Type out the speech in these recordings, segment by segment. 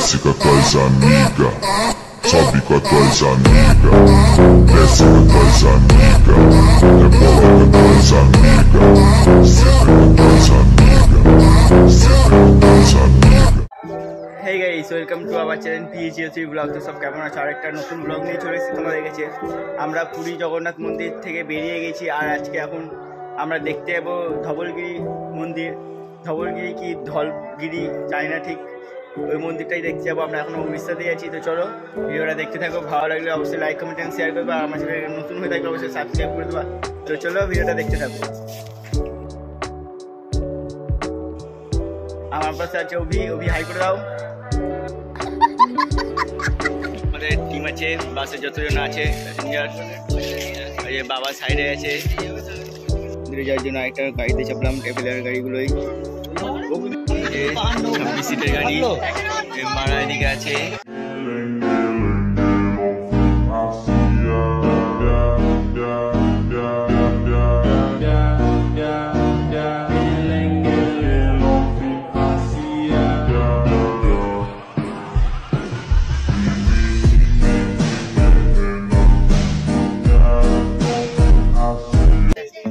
desce com as tuas amigas, sobe com as tuas amigas, desce com as tuas amigas, rebola com as tuas amigas, sempre com as tuas amigas, sempre com as tuas amigas. Hey guys, welcome to our channel PHC vlog। তো সব কেমন আছে? আরেকটা নতুন blog নিয়ে চলে এসেছি তোমাদের কাছে। আমরা পুরী জগন্নাথ মন্দির থেকে বেরিয়ে গেছি আর আজকে এখন আমরা দেখতে যাবো ধবলগিরি মন্দির। ধবলগিরি কি ধলগিরি জানি না ঠিক, ওই মন্দিরটাই দেখতে যাবো। আমরা এখন উড়িষ্যাতে আছি। তো চলো ভিডিওটা দেখতে থাকো, ভালো লাগলে অবশ্যই লাইক কমেন্ট এন্ড শেয়ার করবে, আর আমার চ্যানেল নতুন হয়ে থাকলে অবশ্যই সাবস্ক্রাইব করে দেবা। তো চলো ভিডিওটা দেখতে থাকো। আমার পাশে আছে অভি। হাই করে দাও। আমাদের টিম আছে, বাসে যতজন আছে প্যাসেঞ্জার। এই বাবা সাইডে আছে, যাওয়ার জন্য একটা গাড়িতে চাপলাম, ট্রাভেলার গাড়িগুলোই। 26 সিটের গাড়ি। মারা এদিকে আছে।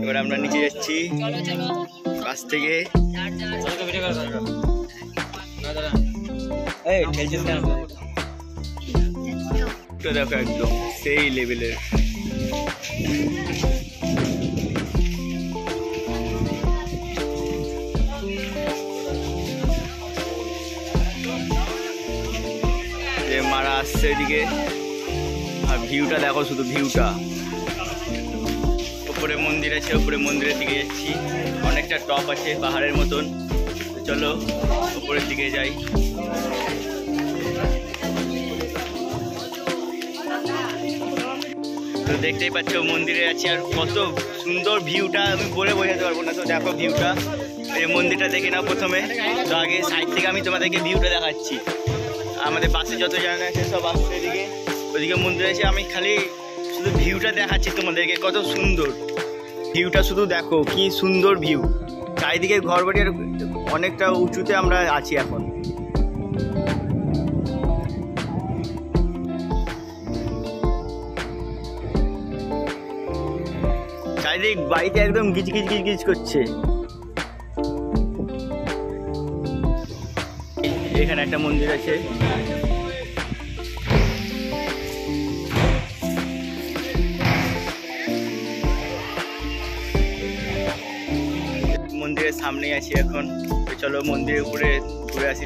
এবার আমরা নিচে যাচ্ছি বাস থেকে। দেখো একদম সেই লেভেলের। মারা আসছে এদিকে, আর ভিউটা দেখো, শুধু ভিউটা। উপরে মন্দির আছে, উপরে মন্দিরের দিকে যাচ্ছি। অনেকটা টপ আছে পাহাড়ের মতন। চলো উপরের দিকে যাই। তো দেখতেই পাচ্ছ মন্দিরে আছি, আর কত সুন্দর ভিউটা আমি বলে বোঝাতে পারবো না। তো দেখো ভিউটা, এই মন্দিরটা দেখে নাও প্রথমে। তো আগে সাইড থেকে আমি তোমাদেরকে ভিউটা দেখাচ্ছি। আমাদের বাসে যত জানা আছে সব আসছে এদিকে, ওইদিকে মন্দির আছে। আমি খালি শুধু ভিউটা দেখাচ্ছি তোমাদেরকে, কত সুন্দর ভিউটা। শুধু দেখো কি সুন্দর ভিউ। চারিদিকে ঘর বাড়ি, আর অনেকটা উঁচুতে আমরা আছি এখন। চারিদিক বাড়িতে একদম গিজ গিজ গিজ গিজ করছে। এখানে একটা মন্দির আছে। মন্দিরের সামনেই আছি এখন। চলো মন্দিরের উপরে ঘুরে আসি।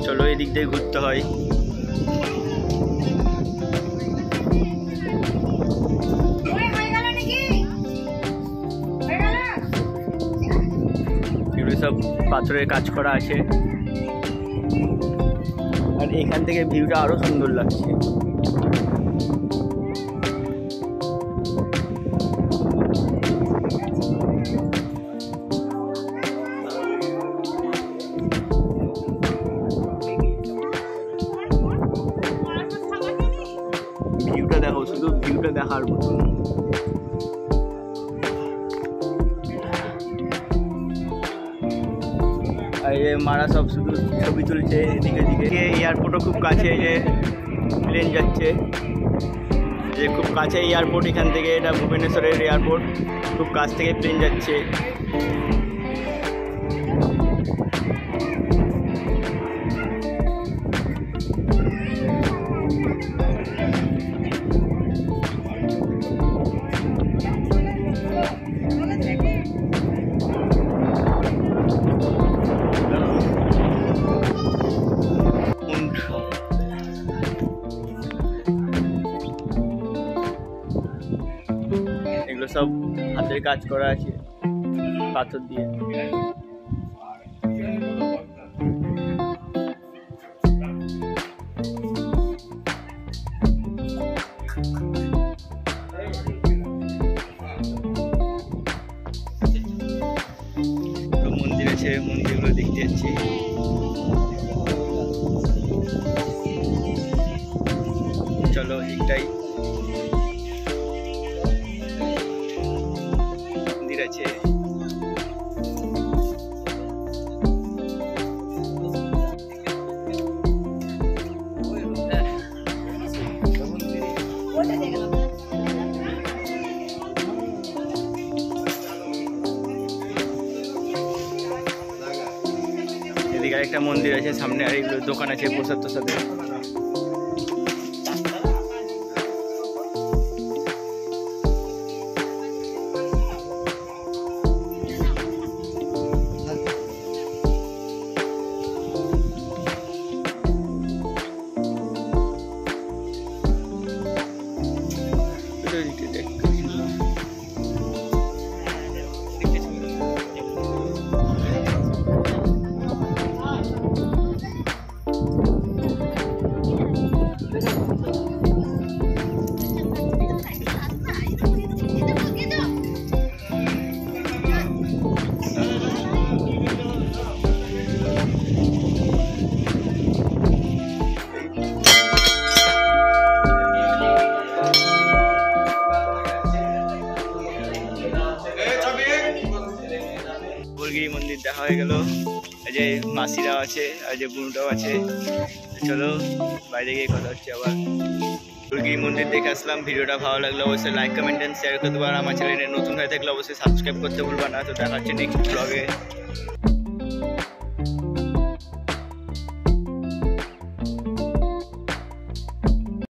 চলো এদিক দিয়ে ঘুরতে হয়। এগুলো সব পাথরের কাজ করা আছে, আর এখান থেকে ভিউটা আরো সুন্দর লাগছে। ভিউটা দেখো, শুধু ভিউটা দেখার মতন। মারা সব শুধু ছবি তুলছে এদিকে দিকে। এয়ারপোর্টও খুব কাছে, যে প্লেন যাচ্ছে, যে খুব কাছে এয়ারপোর্ট এখান থেকে। এটা ভুবনেশ্বরের এয়ারপোর্ট, খুব কাছ থেকে প্লেন যাচ্ছে। এগুলো সব হাতের কাজ করা আছে পাথর দিয়ে। তো মন্দির আছে, মন্দিরগুলো দেখতে যাচ্ছি। চলো একটাই মন্দির আছে। এদিকে একটা মন্দির আছে সামনে, আর এগুলো দোকান আছে প্রসাদ তোসাদের। বলগিরি মন্দির দেখা হয়ে গেল, এই যে মাসিরাও আছে আর যে বুনুটাও আছে। চলো বাইরে গিয়ে কথা হচ্ছে আবার। বলগিরি মন্দির দেখে আসলাম। ভিডিওটা ভালো লাগলে অবশ্যই লাইক কমেন্ট এন্ড শেয়ার করতে পারো। আমার চ্যানেলে নতুন হয়ে থাকলে অবশ্যই সাবস্ক্রাইব করতে ভুলবা না। তো দেখা হচ্ছে নেক্সট ব্লগে।